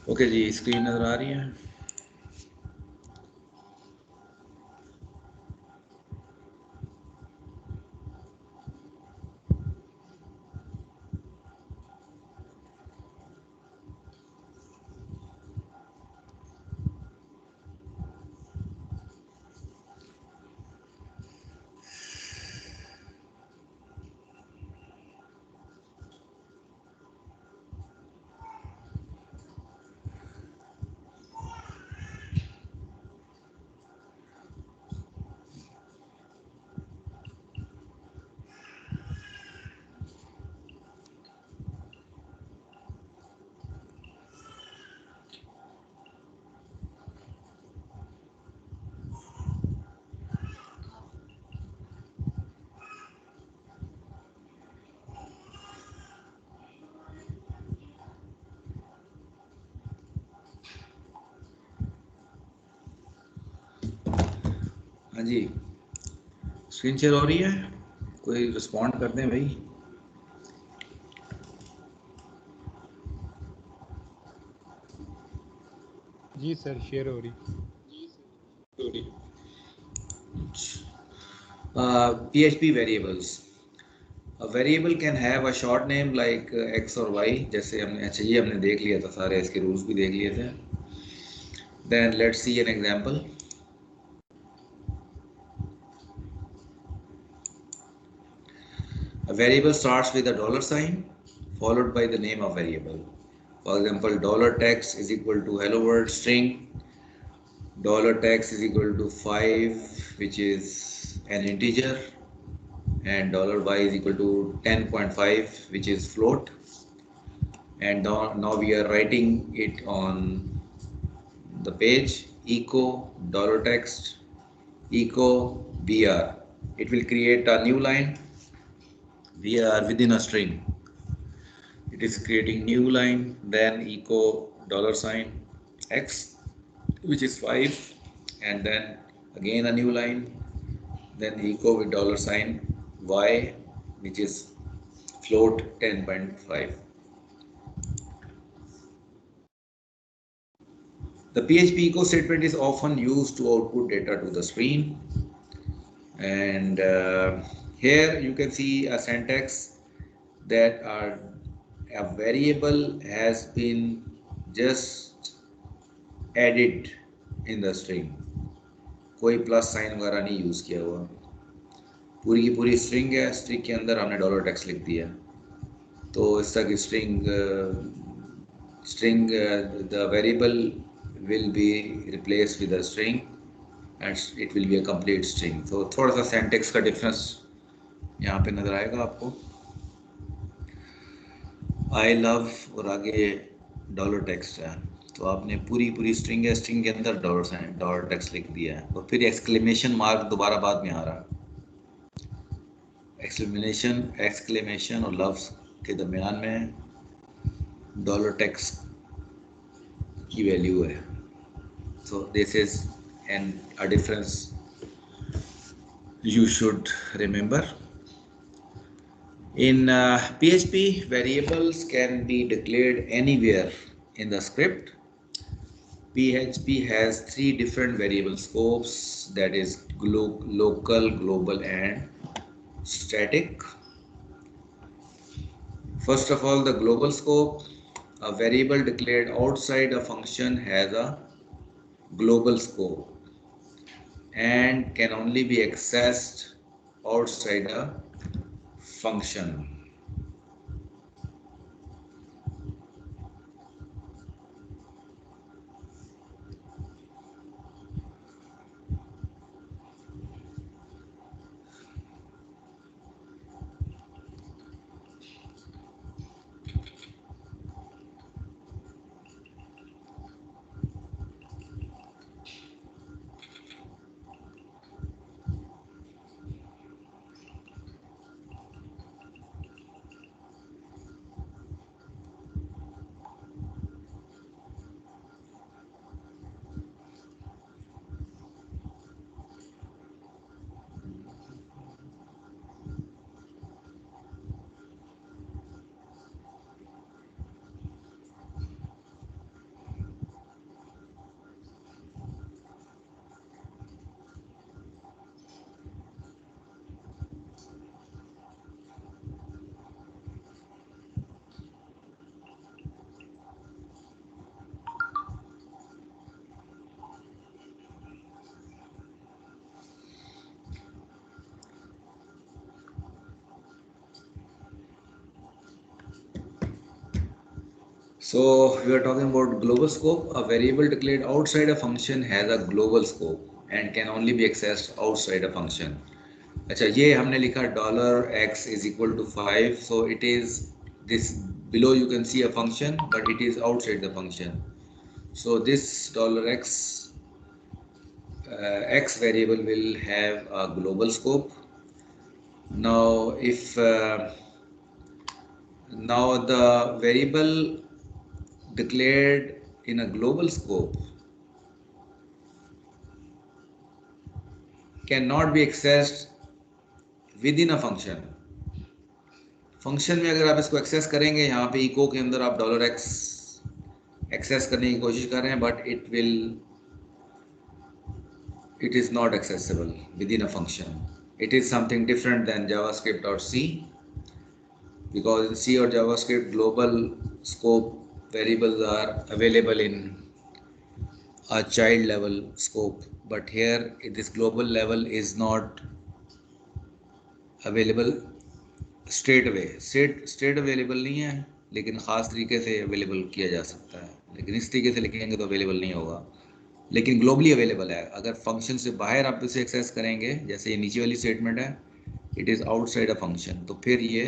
Okay जी, screen नज़र आ रही है। हाँ जी, स्क्रीन शेयर हो रही है। कोई रिस्पॉन्ड कर दें भाई। जी सर, शेयर हो रही। PHP variables. A variable can have a short name like x और y, जैसे हमने अच्छा ये हमने देख लिया था, सारे इसके रूल्स भी देख लिए थे. Then let's see an example. A variable starts with a dollar sign followed by the name of variable. For example, dollar $text is equal to hello world string. Dollar $text is equal to 5, which is an integer, and dollar $y is equal to 10.5, which is float. And now we are writing it on the page echo dollar $text echo br. It will create a new line. We are within a string. It is creating new line, then echo dollar sign x, which is 5, and then again a new line, then echo with dollar sign y, which is float 10.5. The PHP echo statement is often used to output data to the screen, and here you can see a syntax that a variable has been just added in the string. कोई plus sign वगैरह नहीं use किया हुआ, पूरी की पूरी string है, string के अंदर हमने डॉलर टेक्स्ट लिख दिया, तो इस तरह की string the variable will be replaced with a string and it will be a complete string. तो थोड़ा सा सिंटैक्स का डिफरेंस यहाँ पे नज़र आएगा आपको. आई लव और आगे डॉलर टेक्स्ट है, तो आपने पूरी पूरी स्ट्रिंग है, स्ट्रिंग के अंदर डॉलर टेक्स्ट लिख दिया है, और फिर एक्सक्लेमेशन मार्क दोबारा बाद में आ रहा है. एक्सक्लेमेशन और लव्स के दरमियान में डॉलर टेक्स्ट की वैल्यू है. So this is an a difference you should remember. In PHP, variables can be declared anywhere in the script. PHP has three different variable scopes, that is local, global, and static. First of all, the global scope. A variable declared outside a function has a global scope and can only be accessed outside a function. So we are talking about global scope. A variable declared outside a function has a global scope and can only be accessed outside a function. अच्छा, ये हमने लिखा $x is equal to 5. So it is this, below you can see a function, but it is outside the function. So this $x x variable will have a global scope. Now if now the variable declared in a global scope cannot be accessed within a function. Function में अगर आप इसको access करेंगे, यहाँ पे eco के अंदर आप $x एक्सेस करने की कोशिश कर रहे हैं, but it is not accessible within a function. It is something different than JavaScript or C, because in C or JavaScript global scope variables are available in a child level scope, but here this global level is not available straight away. Straight available नहीं है, लेकिन ख़ास तरीके से available किया जा सकता है, लेकिन इस तरीके से लिखेंगे तो अवेलेबल नहीं होगा, लेकिन ग्लोबली अवेलेबल है. अगर फंक्शन से बाहर आप इसे एक्सेस करेंगे, जैसे ये नीचे वाली स्टेटमेंट है, it is outside a function, तो फिर ये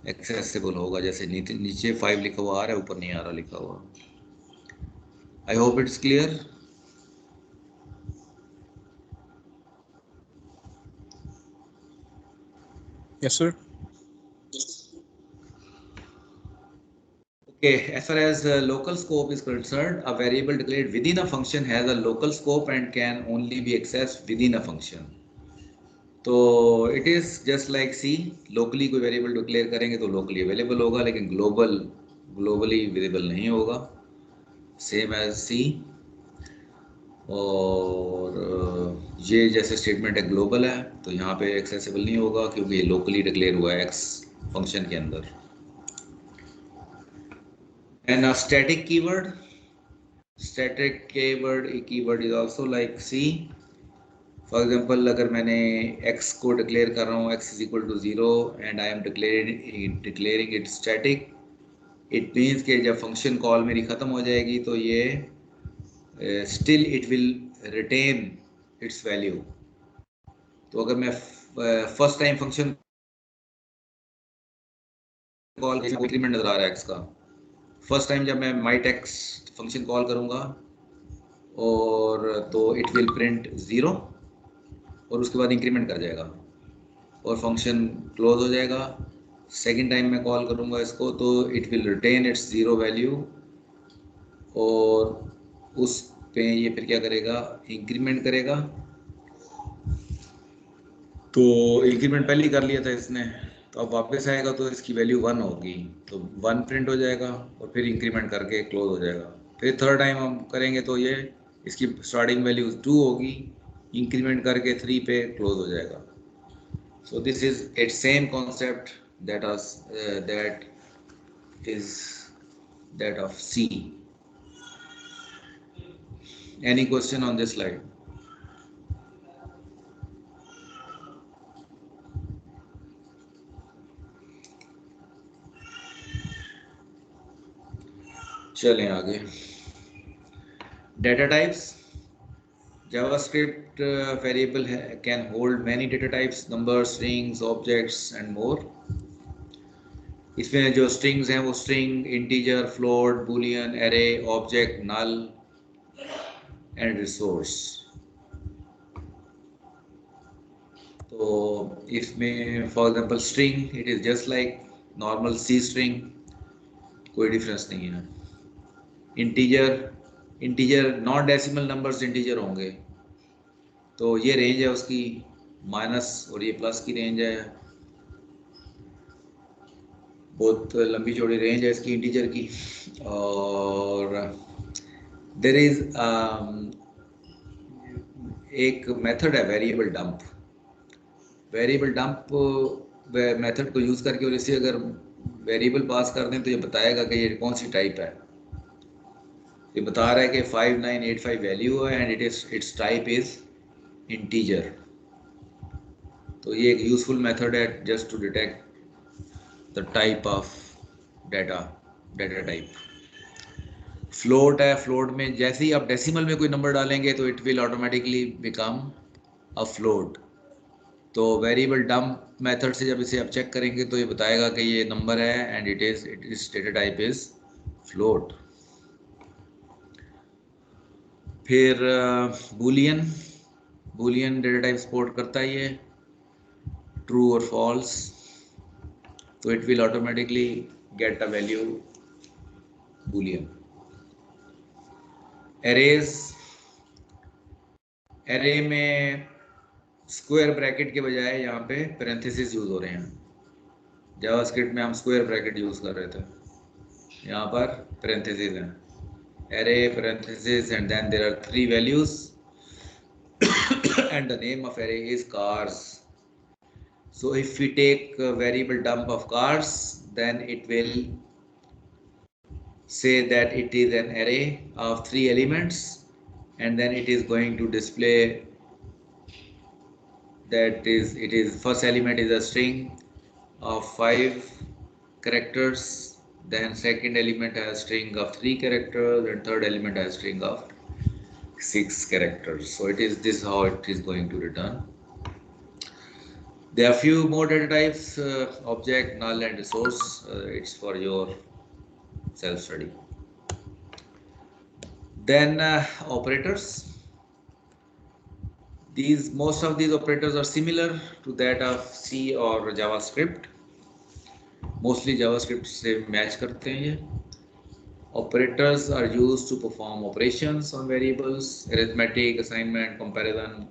एक्सेसिबल होगा. जैसे नीचे 5 लिखा हुआ आ रहा है, ऊपर नहीं आ रहा लिखा हुआ. I hope it's clear. Yes, sir. Okay, as far as local scope is concerned, a variable declared within a function has a local scope and can only be accessed within a function. तो it is just like C. Locally कोई variable declare करेंगे तो locally available होगा, लेकिन globally visible नहीं होगा, same as सी. और ये जैसे स्टेटमेंट है ग्लोबल है, तो यहाँ पे एक्सेसिबल नहीं होगा क्योंकि ये लोकली डिक्लेयर हुआ है एक्स फंक्शन के अंदर. And a static keyword is also like C. For example, अगर मैंने x को डिक्लेयर कर रहा हूँ, x is equal to 0 and I am declaring it static, it means कि जब फंक्शन कॉल मेरी ख़त्म हो जाएगी तो ये still it will retain its value. तो अगर मैं first time function call, increment नज़र आ रहा है x का, फर्स्ट टाइम जब मैं माई टेक्स्ट फंक्शन कॉल करूँगा और तो इट विल प्रिंट 0 और उसके बाद इंक्रीमेंट कर जाएगा और फंक्शन क्लोज हो जाएगा. सेकेंड टाइम मैं कॉल करूँगा इसको तो it will retain its 0 value और उस पे ये फिर क्या करेगा, इंक्रीमेंट करेगा. तो इंक्रीमेंट पहले ही कर लिया था इसने, तो अब वापस आएगा तो इसकी वैल्यू 1 होगी, तो 1 प्रिंट हो जाएगा और फिर इंक्रीमेंट करके क्लोज हो जाएगा. फिर थर्ड टाइम हम करेंगे तो ये इसकी स्टार्टिंग वैल्यू 2 होगी, इंक्रीमेंट करके 3 पे क्लोज हो जाएगा. So this is its same concept that is that of C. Any question on this slide? चलें आगे. Data types. JavaScript variable can hold many data types, numbers, strings, objects and more. इसमें जो strings हैं वो string, integer, float, boolean, array, object, null and resource. तो इसमें for example string, it is just like normal C string, कोई difference नहीं है. Integer non decimal numbers integer होंगे, तो ये रेंज है उसकी माइनस और ये प्लस की रेंज है, बहुत लंबी चौड़ी रेंज है इसकी इंटीजर की. और देयर इज एक मेथड है वेरिएबल डंप मेथड को यूज़ करके, और इसे अगर वेरिएबल पास कर दें तो ये बताएगा कि ये कौन सी टाइप है. ये बता रहा है कि 5985 वैल्यू है and its type is integer. तो ये एक यूजफुल मेथड है just to detect the type of data data type. Float है, फ्लोट में जैसे ही आप डेसिमल में कोई नंबर डालेंगे तो it will automatically become a float. तो वेरिएबल डंप मेथड से जब इसे आप चेक करेंगे तो ये बताएगा कि ये नंबर है and it is data type is float. फिर Boolean, Boolean data type support करता है ये, ट्रू और फॉल्स, तो it will automatically get a value Boolean. Arrays, array में स्क्वायर ब्रैकेट के बजाय यहाँ पे पैरेंथेसिस यूज हो रहे हैं। जावास्क्रिप्ट में हम स्क्वायर ब्रैकेट यूज कर रहे थे, यहाँ पर पैरेंथेसिस हैं। Array parenthesis and then there are 3 values and the name of array is cars. So if we take a variable dump of cars, then it will say that it is an array of 3 elements, and then it is going to display that it is first element is a string of 5 characters, then second element has string of 3 characters, and third element has string of 6 characters. So it is this how it is going to return. There are few more data types, object, null and resource. It's for your self study. Then operators. Most of these operators are similar to that of C or JavaScript. Mostly JavaScript से match करते हैं ये. Operators are used to perform operations on variables, arithmetic, assignment, comparison.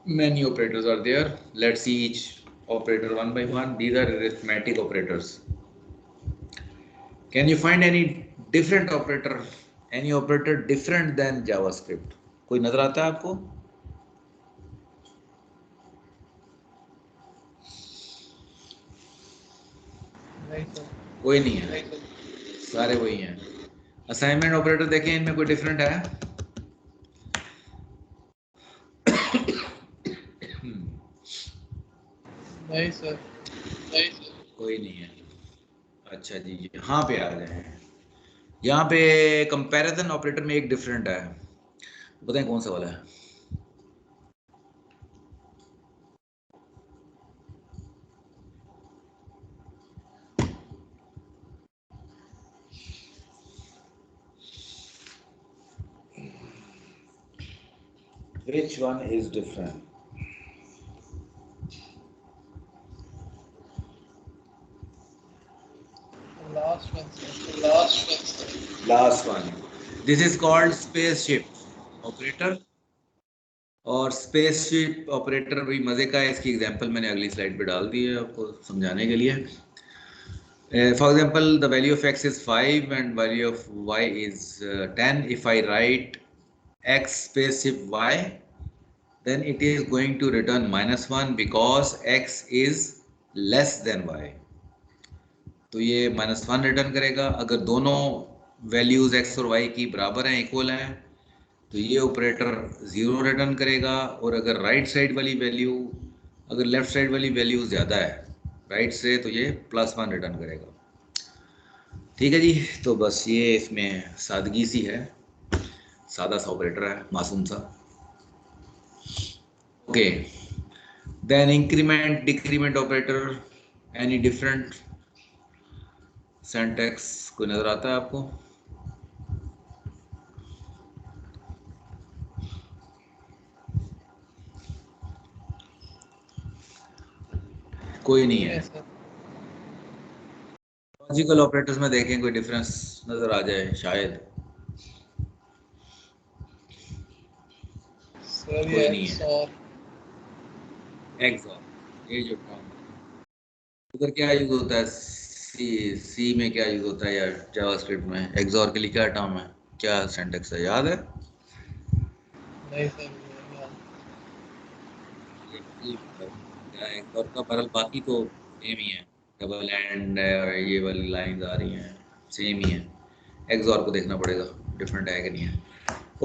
Many operators are there. Let's see each operator one by one. These are arithmetic operators. Can you find any different operator, any operator different than JavaScript? कोई नजर आता है आपको? नहीं sir. कोई नहीं है, सारे वही हैं। असाइनमेंट ऑपरेटर देखें, इनमें कोई डिफरेंट है? नहीं सर। कोई नहीं है। अच्छा जी, यहाँ पे आ गए हैं। यहाँ पे कंपैरिजन ऑपरेटर में एक डिफरेंट है, बताएं कौन सा वाला है? Which one is different? Last one sir. Last one. This is called spaceship operator. और स्पेसशिप ऑपरेटर भी मजे का है, इसकी एग्जांपल मैंने अगली स्लाइड पे डाल दी है आपको समझाने के लिए। For example, the value of x is 5 and value of y is 10. If I right x spaceship y, then it is going to return -1 because x is less than y. तो ये -1 return करेगा। अगर दोनों values x और y की बराबर हैं, equal हैं, तो ये ऑपरेटर 0 रिटर्न करेगा। और अगर राइट साइड वाली वैल्यू, अगर लेफ्ट साइड वाली वैल्यू ज़्यादा है राइट से, तो ये +1 रिटर्न करेगा। ठीक है जी, तो बस ये इसमें सादगी सी है, सादा सा ऑपरेटर है, मासूम सा। Okay, then increment decrement operator, any different syntax कोई नज़र आता है आपको? कोई नहीं है। लॉजिकल ऑपरेटर्स में देखें कोई डिफरेंस नजर आ जाए शायद। कोई नहीं है। एक्सॉर, ये जो उधर क्या यूज होता है, सी में क्या यूज होता है यार, जावास्क्रिप्ट में एक्सॉर के लिए क्या टर्म है, क्या सिंटैक्स है, याद है? नहीं सर। एक्सॉर का बरल बाकी तो सेम ही है, डबल एंड ये वाली लाइंस आ रही हैं, सेम ही है। एक्सॉर को देखना पड़ेगा डिफरेंट है कि नहीं है।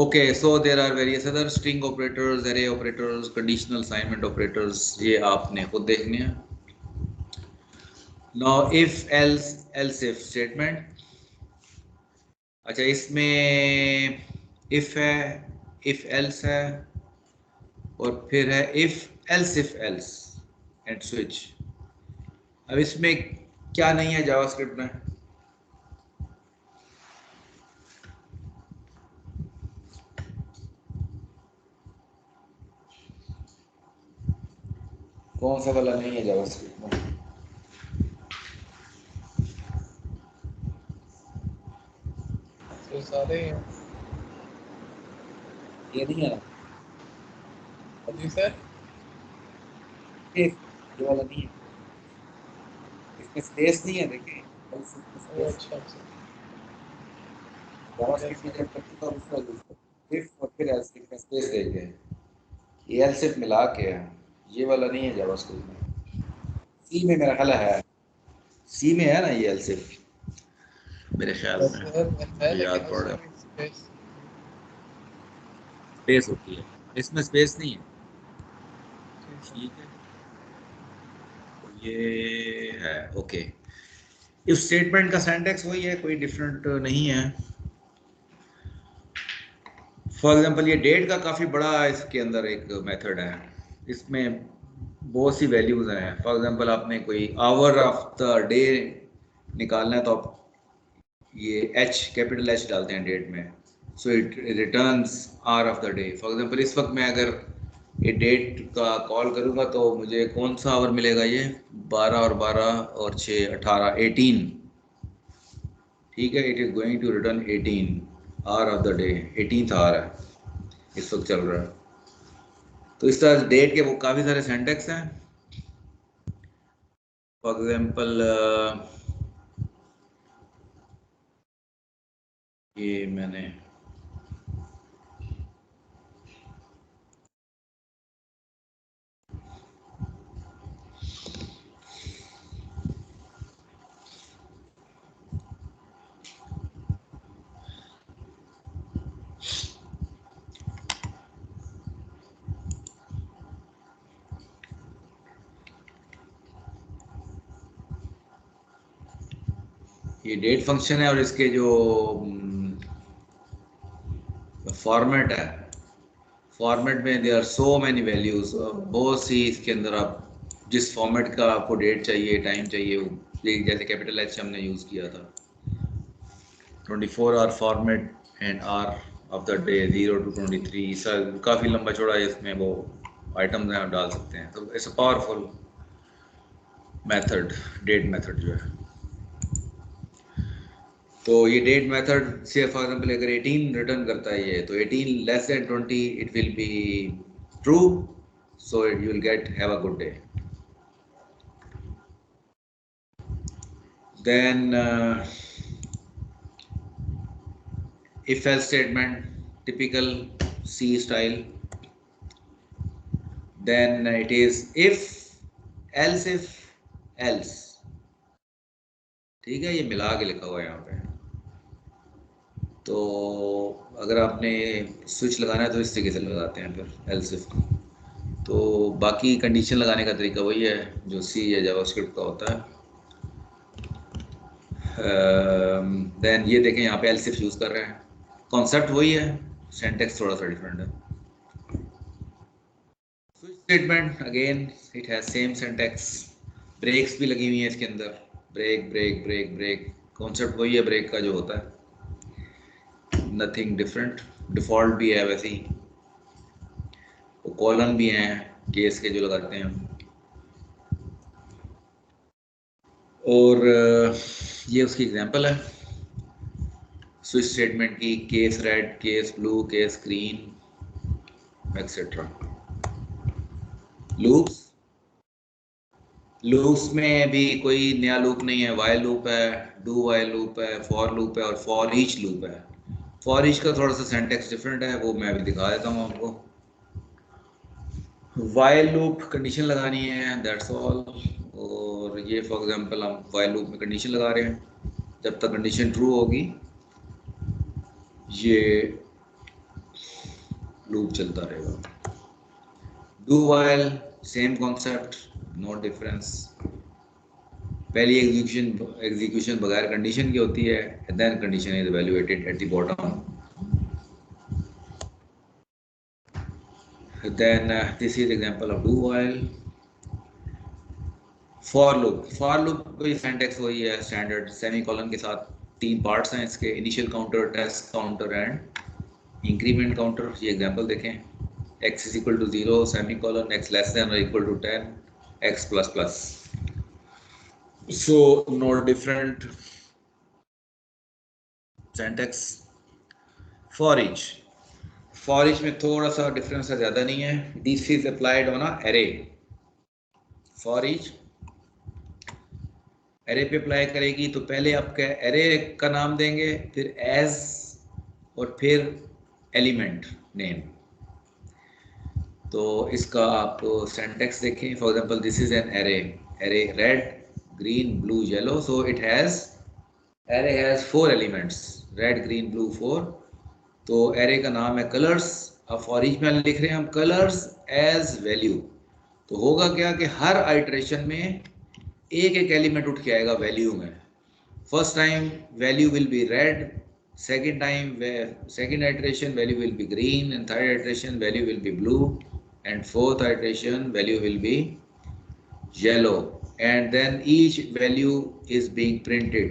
Okay, so there are various other string operators, array operators, conditional assignment operators, ये आपने खुद देखने हैं। Now if else if statement. अच्छा, इसमें इफ है, इफ एल्स है, और फिर है इफ एल्स एंड स्विच। अब इसमें क्या नहीं है जावास्क्रिप्ट में? कौन सा वाला नहीं है जावास्क्रिप्ट में? तो सारे ही हैं। ये नहीं है, जी सर। इफ, ये वाला नहीं है, इसमें स्पेस नहीं है, देखिए else if में वो स्पेस। अच्छा अच्छा। यस जावास्क्रिप्ट में सर। जब करते तो उसका यूज करते, इफ और फिर एल्स में स्पेस देंगे। ये एल्स इफ मिला के है, ये वाला नहीं है जावास्क्रिप्ट में। सी में मेरा ख्याल है, सी में है ना ये एल्स इफ, मेरे ख्याल यस में, सर है, मुझे लेकिन याद पड़ रहा उसमें है। भी स्पेस। स्पेस होती है, इसमें स्पेस नहीं है। जी सर। ठीक है, तो ये है ओके। इफ स्टेटमेंट का सिंटैक्स वही है, कोई डिफरेंट नहीं है। फॉर एग्जांपल ये डेट का काफ़ी बड़ा इसके अंदर एक मेथड है। इसमें बहुत सी वैल्यूज हैं। फॉर एग्जांपल आपने कोई आवर ऑफ द डे निकालना है, तो आप ये एच, कैपिटल एच डालते हैं डेट में, so it returns our of the day. For example इस वक्त मैं अगर ये डेट का कॉल करूँगा तो मुझे कौन सा आवर मिलेगा? ये 12 और 12 और 6 18 18। ठीक है, it is going to return 18 hour of the day. 18th hour है इस वक्त चल रहा है। तो इस तरह डेट के वो काफ़ी सारे सिंटैक्स हैं। फॉर एग्जांपल ये मैंने ये डेट फंक्शन है, और इसके जो फॉर्मेट है, फॉर्मेट में there are so many values, बहुत सी इसके अंदर आप जिस फॉर्मेट का आपको डेट चाहिए, टाइम चाहिए, जैसे कैपिटल एच हमने यूज़ किया था, 24 hour format and hour of the day 0 to 23, sir काफ़ी लंबा चौड़ा है, इसमें वो आइटम्स हैं आप डाल सकते हैं। तो it's a powerful method, date method जो है। तो ये डेट मेथड से फॉर एग्जांपल अगर 18 रिटर्न करता है ये, तो 18 less than 20 it will be true, so you will get have a good day. Then if else statement, typical C style. Then it is if else। ठीक है, ये मिला के लिखा हुआ है यहाँ पे। तो अगर आपने स्विच लगाना है तो इस तरीके से लगाते हैं फिर else if। तो बाकी कंडीशन लगाने का तरीका वही है जो सी या जावास्क्रिप्ट का होता है। देन ये देखें, यहाँ पे else if यूज़ कर रहे हैं, कॉन्सेप्ट वही है, सिंटैक्स थोड़ा सा डिफरेंट है। Switch statement again it has same syntax, breaks भी लगी हुई हैं इसके अंदर, break break break break, concept वही है ब्रेक का जो होता है, नथिंग डिफरेंट। डिफ़ॉल्ट भी है वैसे ही, वो कॉलन भी हैं केस के जो लगाते हैं हम। और ये उसकी एग्जांपल है स्विच स्टेटमेंट की, case red, case blue, case green etcetera. Loops, loops में भी कोई नया लूप नहीं है, वाइल लूप है, डू वाइल लूप है, फॉर लूप है, और फॉर ईच लूप है। फॉर ईच का थोड़ा सा सिंटैक्स डिफरेंट है, वो मैं अभी दिखा देता हूँ आपको। वाइल लूप कंडीशन लगानी है, दैट्स ऑल। और ये फॉर एग्जांपल हम वाइल लूप में कंडीशन लगा रहे हैं, जब तक कंडीशन ट्रू होगी ये लूप चलता रहेगा। Do while same concept, no difference. पहली एग्जीक्यूशन बगैर कंडीशन की होती है, then condition is evaluated at the bottom. Then this is example of do while. For loop भी सिंटैक्स वही है स्टैंडर्ड, सेमीकोलन के साथ. 3 पार्ट्स हैं इसके, initial counter, test counter and increment counter. ये एग्जांपल देखें. x is equal to 0 semicolon, x less than or equal to 10, x plus plus. So no different syntax. for each में थोड़ा सा difference है, ज़्यादा नहीं है. This is applied on a array. For each array पे apply करेगी तो पहले आपका एरे का नाम देंगे, फिर एज, और फिर एलिमेंट नेम. तो इसका आप सिंटैक्स देखें. For example this is an array red green blue yellow. So it has array has 4 elements, red green blue 4. तो एरे का नाम है कलर्स. अब फॉर ईच में लिख रहे हैं हम कलर्स एज वैल्यू. तो होगा क्या कि हर आइटरेशन में एक एक एलिमेंट उठ के आएगा वैल्यू में. First time value will be red, second iteration value will be green, and third iteration value will be blue, and fourth iteration value will be yellow, and then each value is being printed.